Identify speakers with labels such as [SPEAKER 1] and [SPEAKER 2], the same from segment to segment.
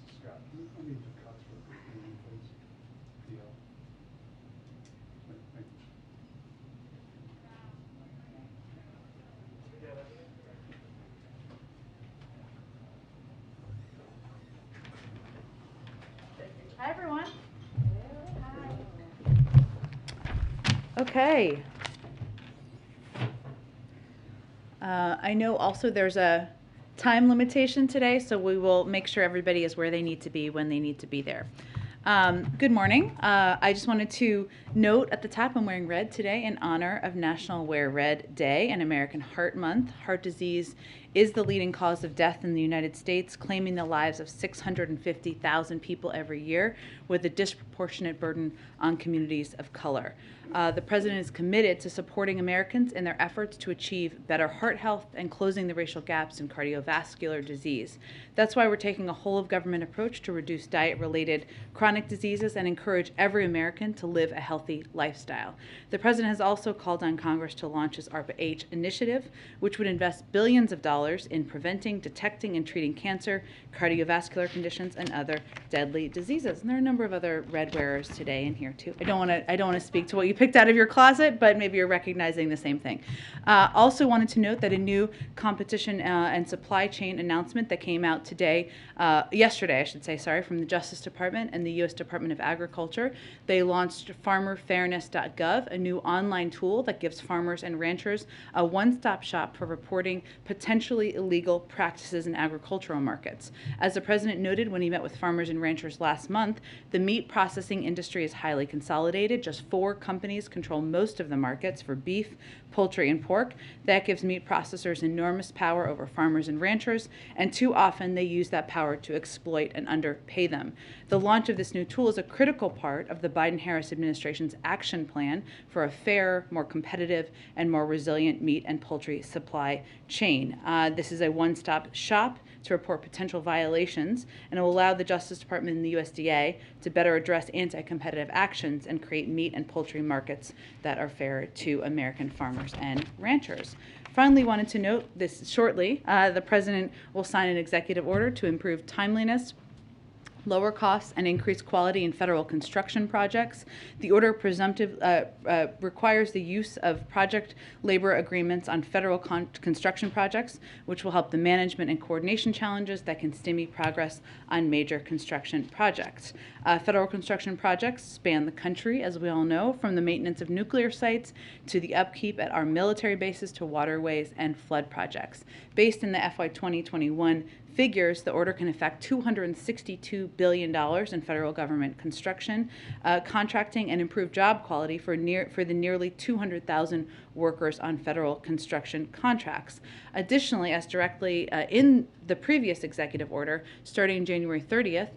[SPEAKER 1] Scott, let me just cut through quickly, please. Yeah. Thank you.
[SPEAKER 2] Hi, everyone. Okay. I know also there's a time limitation today, so we will make sure everybody is where they need to be when they need to be there. Good morning. I just wanted to note at the top I'm wearing red today in honor of National Wear Red Day and American Heart Month. Heart disease is the leading cause of death in the United States, claiming the lives of 650,000 people every year, with a disproportionate burden on communities of color. The president is committed to supporting Americans in their efforts to achieve better heart health and closing the racial gaps in cardiovascular disease. That's why we're taking a whole-of-government approach to reduce diet-related chronic diseases and encourage every American to live a healthy lifestyle. The president has also called on Congress to launch his ARPA-H initiative, which would invest billions of dollars in preventing, detecting, and treating cancer, cardiovascular conditions, and other deadly diseases. And there are a number of other red wearers today in here too. I don't want to speak to what you picked out of your closet, but maybe you're recognizing the same thing. Also wanted to note that a new competition and supply chain announcement that came out today, yesterday, I should say, sorry, from the Justice Department and the U.S. Department of Agriculture. They launched farmerfairness.gov, a new online tool that gives farmers and ranchers a one-stop shop for reporting potentially illegal practices in agricultural markets. As the president noted when he met with farmers and ranchers last month, the meat processing industry is highly consolidated. Just 4 companies control most of the markets for beef, poultry, and pork. That gives meat processors enormous power over farmers and ranchers, and too often they use that power to exploit and underpay them. The launch of this new tool is a critical part of the Biden-Harris administration's action plan for a fair, more competitive, and more resilient meat and poultry supply chain. This is a one-stop shop to report potential violations, and it will allow the Justice Department and the USDA to better address anti-competitive actions and create meat and poultry markets that are fair to American farmers and ranchers. Finally, wanted to note this shortly, the president will sign an executive order to improve timeliness, lower costs, and increase quality in federal construction projects. The order requires the use of project labor agreements on federal construction projects, which will help the management and coordination challenges that can stymie progress on major construction projects. Federal construction projects span the country, as we all know, from the maintenance of nuclear sites to the upkeep at our military bases to waterways and flood projects. Based in the FY 2021 figures, the order can affect $262 billion in federal government construction, contracting, and improve job quality for the nearly 200,000 workers on federal construction contracts. Additionally, as directly in the previous executive order, starting January 30th,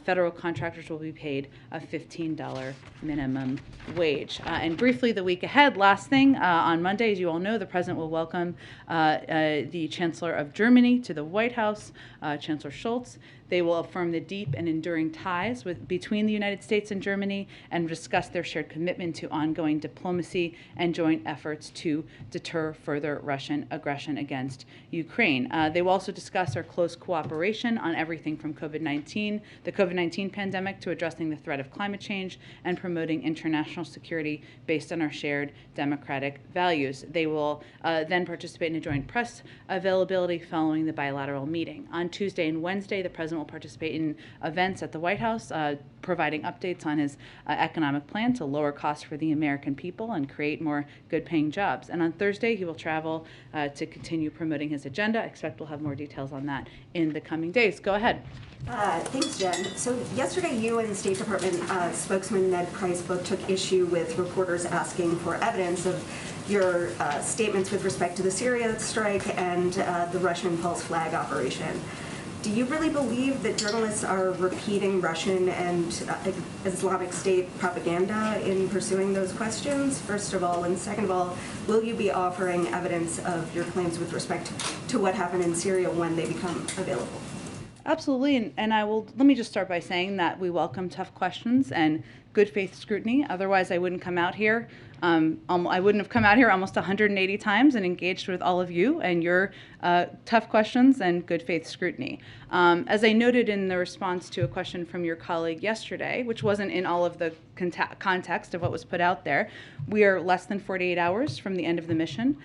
[SPEAKER 2] federal contractors will be paid a $15 minimum wage. And briefly, the week ahead, last thing, on Monday, as you all know, the president will welcome the Chancellor of Germany to the White House, Chancellor Scholz. They will affirm the deep and enduring ties between the United States and Germany and discuss their shared commitment to ongoing diplomacy and joint efforts to deter further Russian aggression against Ukraine. They will also discuss our close cooperation on everything from the COVID-19 pandemic to addressing the threat of climate change and promoting international security based on our shared democratic values. They will then participate in a joint press availability following the bilateral meeting. On Tuesday and Wednesday, the president will participate in events at the White House, providing updates on his economic plan to lower costs for the American people and create more good-paying jobs. And on Thursday, he will travel to continue promoting his agenda. I expect we'll have more details on that in the coming days. Go ahead.
[SPEAKER 3] Thanks, Jen. So yesterday, you and the State Department spokesman Ned Price both took issue with reporters asking for evidence of your statements with respect to the Syria strike and the Russian false flag operation. Do you really believe that journalists are repeating Russian and Islamic State propaganda in pursuing those questions, first of all? And second of all, will you be offering evidence of your claims with respect to what happened in Syria when they become available?
[SPEAKER 2] Absolutely, and let me just start by saying that we welcome tough questions and good faith scrutiny. Otherwise, I wouldn't come out here I wouldn't have come out here almost 180 times and engaged with all of you and your tough questions and good faith scrutiny. As I noted in the response to a question from your colleague yesterday, which wasn't in all of the context of what was put out there, we are less than 48 hours from the end of the mission.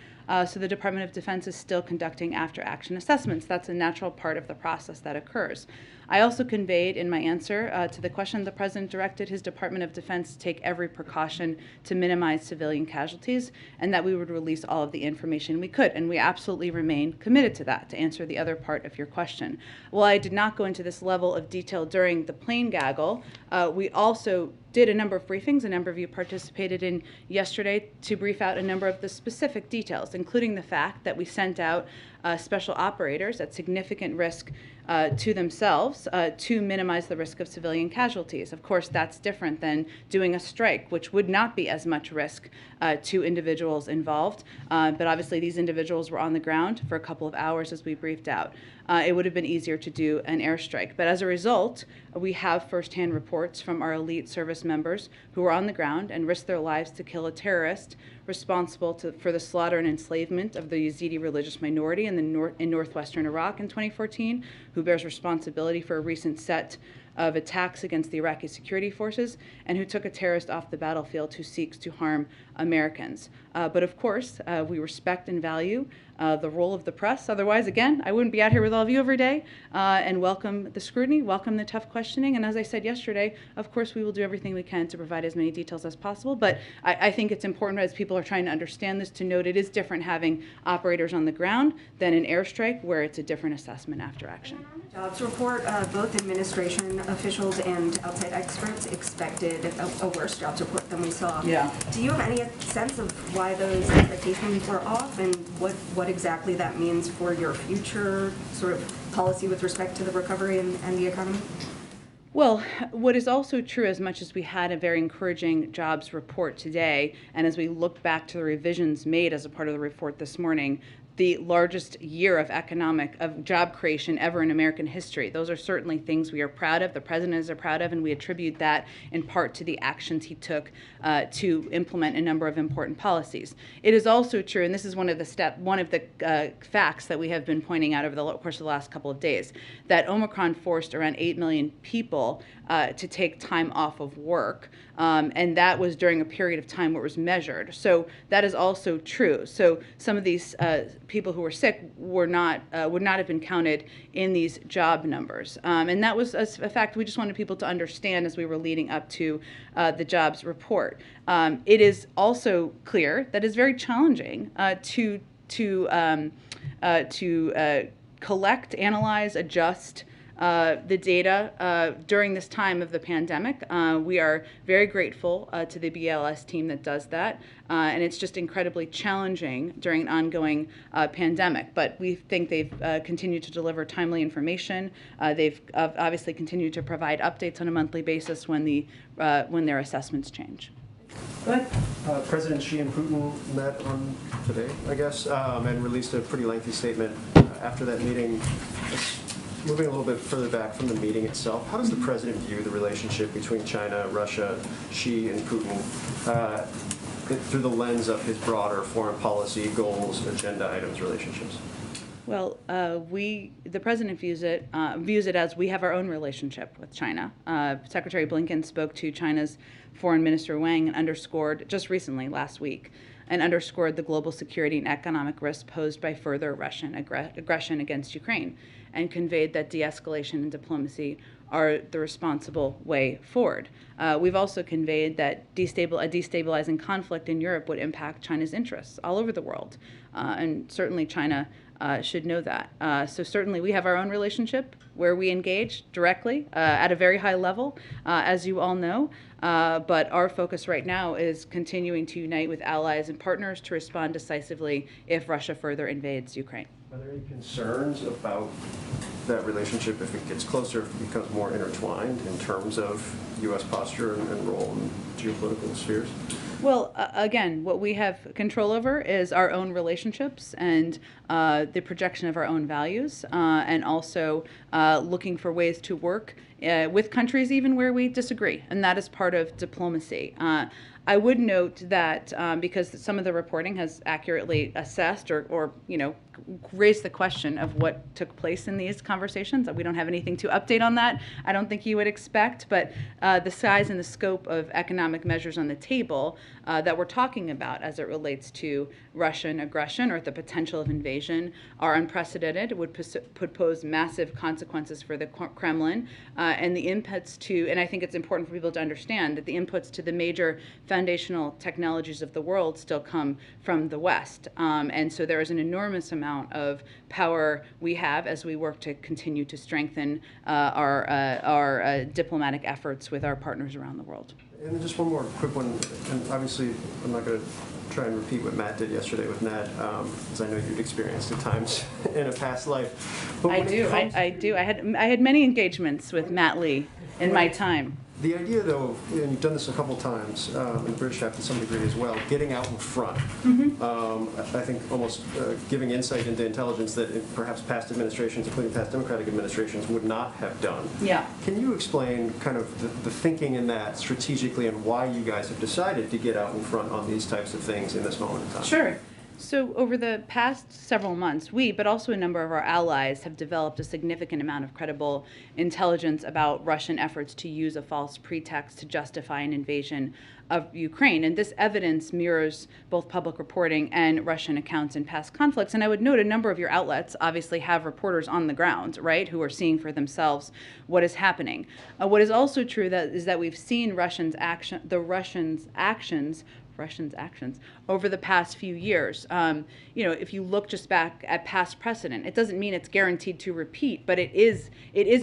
[SPEAKER 2] So the Department of Defense is still conducting after-action assessments. That's a natural part of the process that occurs. I also conveyed in my answer to the question the President directed his Department of Defense to take every precaution to minimize civilian casualties, and that we would release all of the information we could. And we absolutely remain committed to that, to answer the other part of your question. While I did not go into this level of detail during the plane gaggle, we also did a number of briefings. A number of you participated in yesterday to brief out a number of the specific details, including the fact that we sent out special operators at significant risk to themselves to minimize the risk of civilian casualties. Of course, that's different than doing a strike, which would not be as much risk to individuals involved. But obviously, these individuals were on the ground for a couple of hours as we briefed out. It would have been easier to do an airstrike. But as a result, we have firsthand reports from our elite service members who were on the ground and risked their lives to kill a terrorist responsible for the slaughter and enslavement of the Yazidi religious minority in northwestern Iraq in 2014, who bears responsibility for a recent set of attacks against the Iraqi security forces, and who took a terrorist off the battlefield who seeks to harm Americans. But of course, we respect and value the role of the press. Otherwise, again, I wouldn't be out here with all of you every day, and welcome the scrutiny, welcome the tough questioning. And as I said yesterday, of course, we will do everything we can to provide as many details as possible. But I think it's important, as people are trying to understand this, to note it is different having operators on the ground than an airstrike, where it's a different assessment after action.
[SPEAKER 3] Jobs report, both administration officials and outside experts expected a worse jobs report than we saw.
[SPEAKER 2] Yeah.
[SPEAKER 3] Do you have any sense of why those expectations were off, and what exactly that means for your future sort of policy with respect to the recovery and the economy?
[SPEAKER 2] Well, what is also true, as much as we had a very encouraging jobs report today, and as we look back to the revisions made as a part of the report this morning, the largest year of job creation ever in American history. Those are certainly things we are proud of, the President is proud of, and we attribute that in part to the actions he took to implement a number of important policies. It is also true, and this is one of the facts that we have been pointing out over the course of the last couple of days, that Omicron forced around 8 million people to take time off of work, and that was during a period of time where it was measured. So that is also true. So some of these people who were sick would not have been counted in these job numbers. And that was a fact we just wanted people to understand as we were leading up to the jobs report. It is also clear that it's very challenging to collect, analyze, adjust the data during this time of the pandemic. We are very grateful to the BLS team that does that, and it's just incredibly challenging during an ongoing pandemic. But we think they've continued to deliver timely information. They've obviously continued to provide updates on a monthly basis when their assessments change.
[SPEAKER 4] President Xi and Putin met on today, I guess, and released a pretty lengthy statement after that meeting. Moving a little bit further back from the meeting itself, how does the President view the relationship between China, Russia, Xi, and Putin through the lens of his broader foreign policy goals, agenda items, relationships?
[SPEAKER 2] Well, the President views it as we have our own relationship with China. Secretary Blinken spoke to China's Foreign Minister Wang and underscored, just recently, last week, and underscored the global security and economic risk posed by further Russian aggression against Ukraine, and conveyed that de-escalation and diplomacy are the responsible way forward. We've also conveyed that a destabilizing conflict in Europe would impact China's interests all over the world, and certainly China should know that. So certainly we have our own relationship where we engage directly at a very high level, as you all know, but our focus right now is continuing to unite with allies and partners to respond decisively if Russia further invades Ukraine.
[SPEAKER 4] Are there any concerns about that relationship if it gets closer, if it becomes more intertwined in terms of U.S. posture and role in geopolitical spheres?
[SPEAKER 2] Well, again, what we have control over is our own relationships and the projection of our own values, and also looking for ways to work with countries even where we disagree, and that is part of diplomacy. I would note that because some of the reporting has accurately assessed or raised the question of what took place in these conversations. We don't have anything to update on that. I don't think you would expect, but the size and the scope of economic measures on the table that we're talking about as it relates to Russian aggression or the potential of invasion are unprecedented. It would pose massive consequences for the Kremlin, and the inputs to, and I think it's important for people to understand that the inputs to the major foundational technologies of the world still come from the West. And so there is an enormous amount of power we have as we work to continue to strengthen our diplomatic efforts with our partners around the world.
[SPEAKER 4] And then just one more quick one, and obviously I'm not going to try and repeat what Matt did yesterday with Ned, because I know you'd experienced at times in a past life. But
[SPEAKER 2] I do. I had many engagements with Matt Lee in my time.
[SPEAKER 4] The idea, though, and you've done this a couple times, and the British have to some degree as well, getting out in front. I think almost giving insight into intelligence that perhaps past administrations, including past Democratic administrations, would not have done.
[SPEAKER 2] Yeah.
[SPEAKER 4] Can you explain kind of the thinking in that strategically and why you guys have decided to get out in front on these types of things in this moment in time?
[SPEAKER 2] Sure. So over the past several months, we, but also a number of our allies, have developed a significant amount of credible intelligence about Russian efforts to use a false pretext to justify an invasion of Ukraine. And this evidence mirrors both public reporting and Russian accounts in past conflicts. And I would note a number of your outlets obviously have reporters on the ground, right, who are seeing for themselves what is happening. What is also true is that we've seen Russians' actions over the past few years. If you look just back at past precedent, it doesn't mean it's guaranteed to repeat, but it is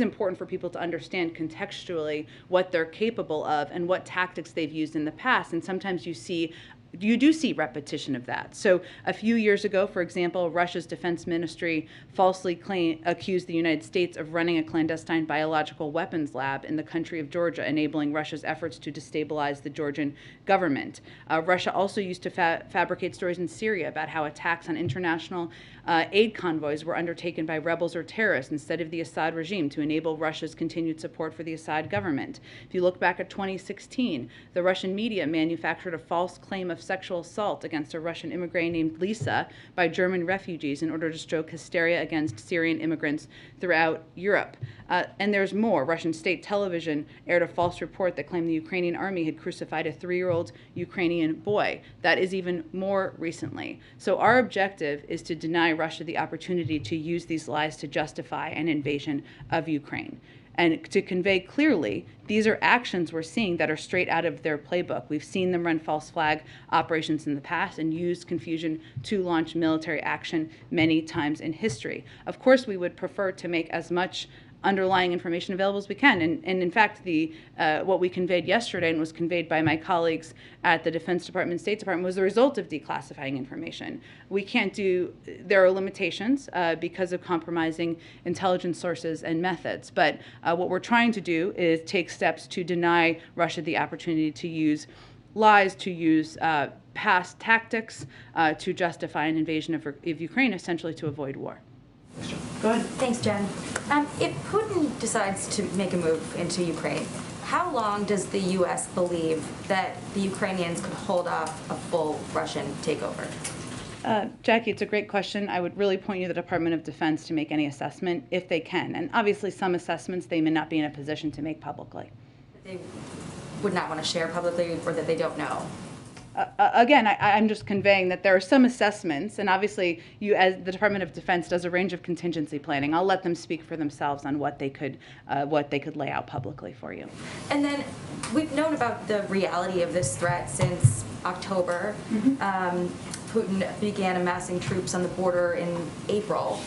[SPEAKER 2] important for people to understand contextually what they're capable of and what tactics they've used in the past. And sometimes you do see repetition of that. So a few years ago, for example, Russia's defense ministry falsely accused the United States of running a clandestine biological weapons lab in the country of Georgia, enabling Russia's efforts to destabilize the Georgian government. Russia also used to fabricate stories in Syria about how attacks on international aid convoys were undertaken by rebels or terrorists instead of the Assad regime to enable Russia's continued support for the Assad government. If you look back at 2016, the Russian media manufactured a false claim of sexual assault against a Russian immigrant named Lisa by German refugees in order to stoke hysteria against Syrian immigrants throughout Europe. And there's more. Russian state television aired a false report that claimed the Ukrainian army had crucified a 3-year-old Ukrainian boy. That is even more recently. So our objective is to deny Russia the opportunity to use these lies to justify an invasion of Ukraine. And to convey clearly, these are actions we're seeing that are straight out of their playbook. We've seen them run false flag operations in the past and used confusion to launch military action many times in history. Of course, we would prefer to make as much underlying information available as we can. And in fact, what we conveyed yesterday and was conveyed by my colleagues at the Defense Department and State Department was the result of declassifying information. There are limitations because of compromising intelligence sources and methods. But what we're trying to do is take steps to deny Russia the opportunity to use lies, to use past tactics to justify an invasion of Ukraine, essentially to avoid war.
[SPEAKER 5] Go ahead. Thanks, Jen. If Putin decides to make a move into Ukraine, how long does the U.S. believe that the Ukrainians could hold off a full Russian takeover?
[SPEAKER 2] Jackie, it's a great question. I would really point you to the Department of Defense to make any assessment if they can. And obviously some assessments they may not be in a position to make publicly.
[SPEAKER 5] They would not want to share publicly or that they don't know?
[SPEAKER 2] Again, I'm just conveying that there are some assessments, and obviously as the Department of Defense does a range of contingency planning. I'll let them speak for themselves on what they could lay out publicly for you.
[SPEAKER 5] And then we've known about the reality of this threat since October. Putin began amassing troops on the border in April.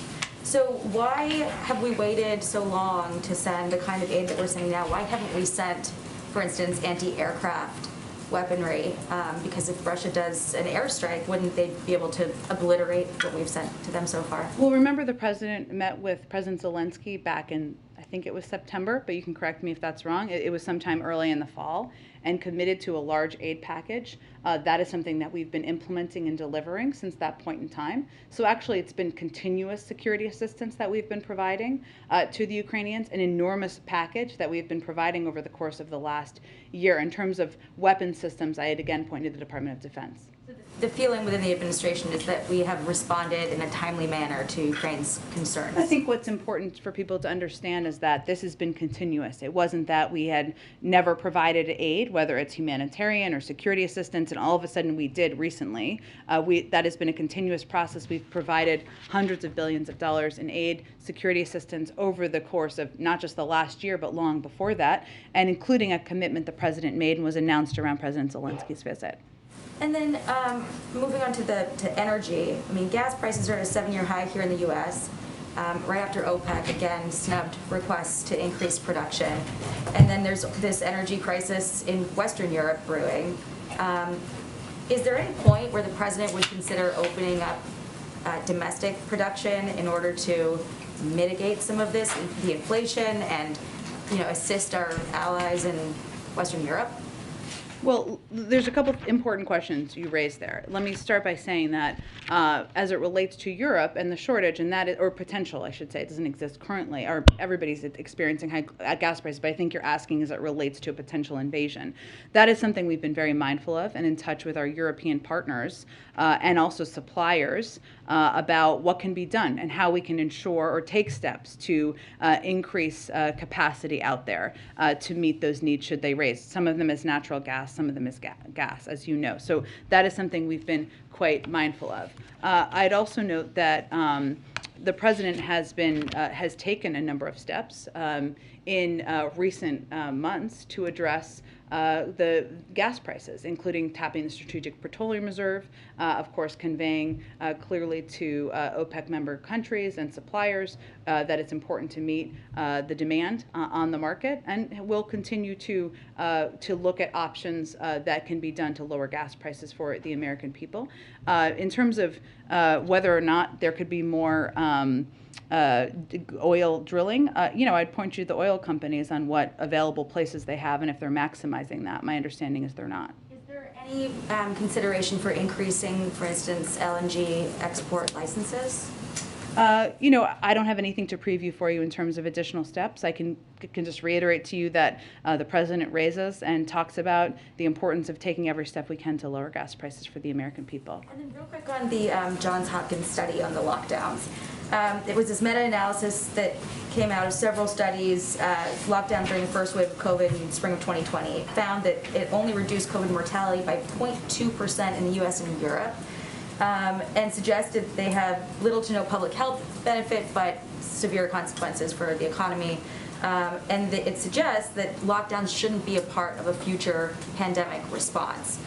[SPEAKER 5] So why have we waited so long to send the kind of aid that we're sending now? Why haven't we sent, for instance, anti-aircraft weaponry? Because if Russia does an airstrike, wouldn't they be able to obliterate what we've sent to them so far?
[SPEAKER 2] Well, remember the president met with President Zelensky back in, I think it was September, but you can correct me if that's wrong. It was sometime early in the fall, and committed to a large aid package. That is something that we've been implementing and delivering since that point in time. So actually, it's been continuous security assistance that we've been providing to the Ukrainians, an enormous package that we've been providing over the course of the last year. In terms of weapon systems, I had again pointed to the Department of Defense.
[SPEAKER 5] The feeling within the administration is that we have responded in a timely manner to Ukraine's concerns.
[SPEAKER 2] I think what's important for people to understand is that this has been continuous. It wasn't that we had never provided aid, whether it's humanitarian or security assistance, and all of a sudden we did recently. That has been a continuous process. We've provided hundreds of billions of dollars in aid, security assistance over the course of not just the last year, but long before that, and including a commitment the president made and was announced around President Zelensky's visit.
[SPEAKER 5] And then moving on to energy, I mean, gas prices are at a 7-year high here in the U.S., right after OPEC, again, snubbed requests to increase production. And then there's this energy crisis in Western Europe brewing. Is there any point where the president would consider opening up domestic production in order to mitigate some of this, the inflation, and assist our allies in Western Europe?
[SPEAKER 2] Well, there's a couple of important questions you raised there. Let me start by saying that as it relates to Europe and the shortage, and that is, or potential, I should say, it doesn't exist currently, or everybody's experiencing high gas prices, but I think you're asking as it relates to a potential invasion. That is something we've been very mindful of and in touch with our European partners and also suppliers about what can be done and how we can ensure or take steps to increase capacity out there to meet those needs should they raise. Some of them is natural gas, some of them is gas, as you know. So that is something we've been quite mindful of. I'd also note that the president has taken a number of steps in recent months to address the gas prices, including tapping the Strategic Petroleum Reserve, of course conveying clearly to OPEC member countries and suppliers that it's important to meet the demand on the market, and we'll continue to look at options that can be done to lower gas prices for the American people. In terms of whether or not there could be more oil drilling, I'd point you to the oil companies on what available places they have and if they're maximizing that. My understanding is they're not.
[SPEAKER 5] Is there any consideration for increasing, for instance, LNG export licenses?
[SPEAKER 2] I don't have anything to preview for you in terms of additional steps. I can just reiterate to you that the president raises and talks about the importance of taking every step we can to lower gas prices for the American people.
[SPEAKER 5] And then real quick on the Johns Hopkins study on the lockdowns. It was this meta-analysis that came out of several studies, lockdown during the first wave of COVID in spring of 2020. It found that it only reduced COVID mortality by 0.2% in the U.S. and Europe, and suggested they have little to no public health benefit, but severe consequences for the economy. And it suggests that lockdowns shouldn't be a part of a future pandemic response.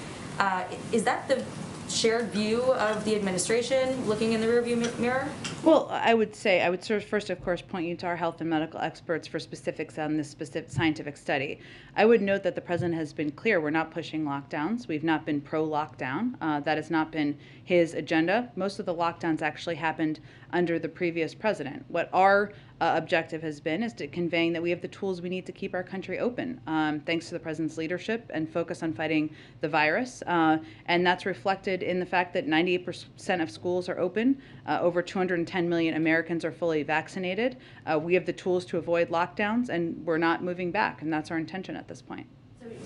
[SPEAKER 5] Is that the shared view of the administration looking in the rearview mirror?
[SPEAKER 2] Well, I would first, of course, point you to our health and medical experts for specifics on this specific scientific study. I would note that the president has been clear we're not pushing lockdowns. We've not been pro-lockdown. That has not been his agenda. Most of the lockdowns actually happened under the previous president. What our objective has been is to conveying that we have the tools we need to keep our country open, thanks to the president's leadership and focus on fighting the virus. And that's reflected in the fact that 98% of schools are open. Over 210 million Americans are fully vaccinated. We have the tools to avoid lockdowns, and we're not moving back, and that's our intention at this point.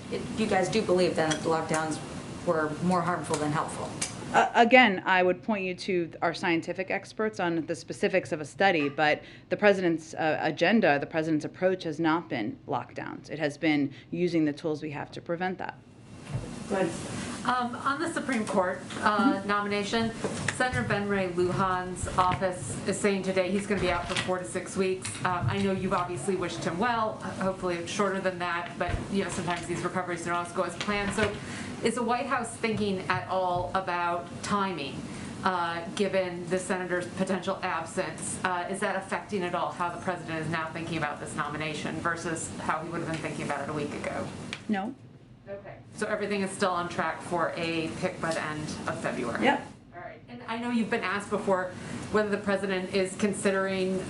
[SPEAKER 5] So you guys do believe then that the lockdowns were more harmful than helpful?
[SPEAKER 2] Again, I would point you to our scientific experts on the specifics of a study, but the president's agenda, the president's approach has not been lockdowns. It has been using the tools we have to prevent that.
[SPEAKER 6] Good. On the Supreme Court nomination, Senator Ben Ray Lujan's office is saying today he's going to be out for 4 to 6 weeks. I know you've obviously wished him well. Hopefully it's shorter than that, but sometimes these recoveries don't always go as planned. So is the White House thinking at all about timing, given the senator's potential absence? Is that affecting at all how the president is now thinking about this nomination versus how he would have been thinking about it a week ago?
[SPEAKER 2] No.
[SPEAKER 6] Okay. So everything is still on track for a pick by the end of February?
[SPEAKER 2] Yep.
[SPEAKER 6] All right. And I know you've been asked before whether the president is considering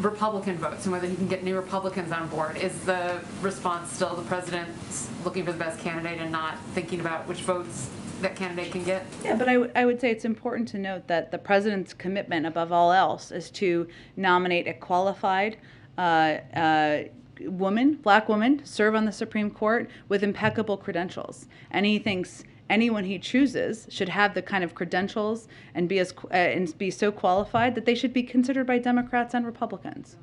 [SPEAKER 6] Republican votes and whether he can get new Republicans on board. Is the response still the president's looking for the best candidate and not thinking about which votes that candidate can get?
[SPEAKER 2] Yeah, but I would say it's important to note that the president's commitment, above all else, is to nominate a qualified black woman, to serve on the Supreme Court with impeccable credentials. And he thinks anyone he chooses should have the kind of credentials and be so qualified that they should be considered by Democrats and Republicans.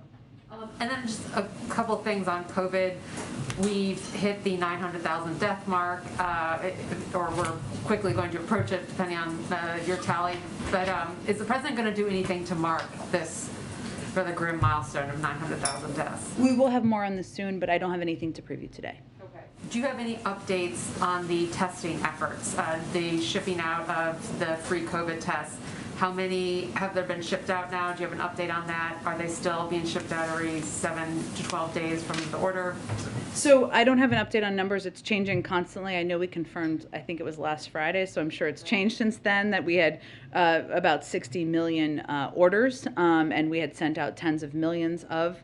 [SPEAKER 6] And then just a couple things on COVID. We've hit the 900,000 death mark, or we're quickly going to approach it, depending on your tally. But is the president going to do anything to mark this for the grim milestone of 900,000 deaths?
[SPEAKER 2] We will have more on this soon, but I don't have anything to preview today.
[SPEAKER 6] Okay. Do you have any updates on the testing efforts, the shipping out of the free COVID tests? How many have there been shipped out now? Do you have an update on that? Are they still being shipped out every 7 to 12 days from the order?
[SPEAKER 2] So I don't have an update on numbers. It's changing constantly. I know we confirmed, I think it was last Friday, so I'm sure it's changed since then, that we had about 60 million orders, and we had sent out tens of millions of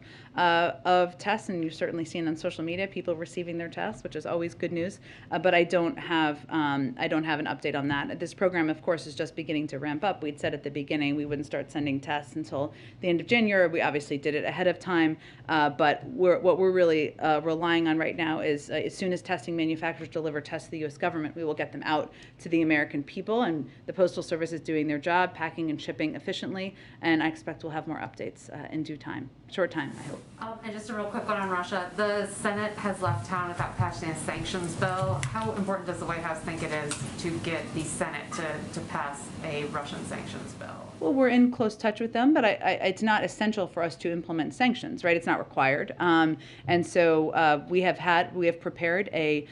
[SPEAKER 2] tests, and you've certainly seen on social media people receiving their tests, which is always good news. But I don't have an update on that. This program, of course, is just beginning to ramp up. We'd said at the beginning we wouldn't start sending tests until the end of January. We obviously did it ahead of time, but what we're really relying on right now is as soon as testing manufacturers deliver tests to the U.S. government, we will get them out to the American people, and the Postal Service is doing their job, packing and shipping efficiently, and I expect we'll have more updates in due time. Short time, I hope.
[SPEAKER 6] And just a real quick one on Russia. The Senate has left town without passing a sanctions bill. How important does the White House think it is to get the Senate to pass a Russian sanctions bill?
[SPEAKER 2] Well, we're in close touch with them, but it's not essential for us to implement sanctions, right? It's not required. And so we have prepared a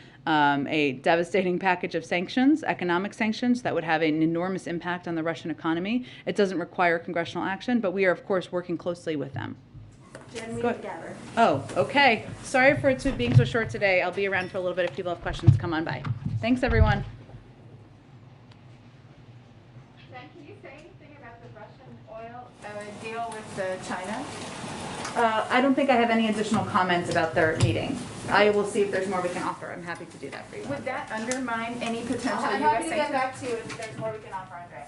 [SPEAKER 2] devastating package of sanctions, economic sanctions, that would have an enormous impact on the Russian economy. It doesn't require congressional action, but we are, of course, working closely with them.
[SPEAKER 3] Jen, we need to gather.
[SPEAKER 2] Oh, okay. Sorry for it being so short today. I'll be around for a little bit if people have questions. Come on by. Thanks, everyone.
[SPEAKER 7] Jen, can you say anything about the Russian oil deal with China?
[SPEAKER 2] I don't think I have any additional comments about their meeting. I will see if there's more we can offer. I'm happy to do that for you.
[SPEAKER 7] Would that undermine any potential
[SPEAKER 2] I'm
[SPEAKER 7] U.S.
[SPEAKER 2] happy to get
[SPEAKER 7] sanctions?
[SPEAKER 2] back to you if there's more we can offer, Andre.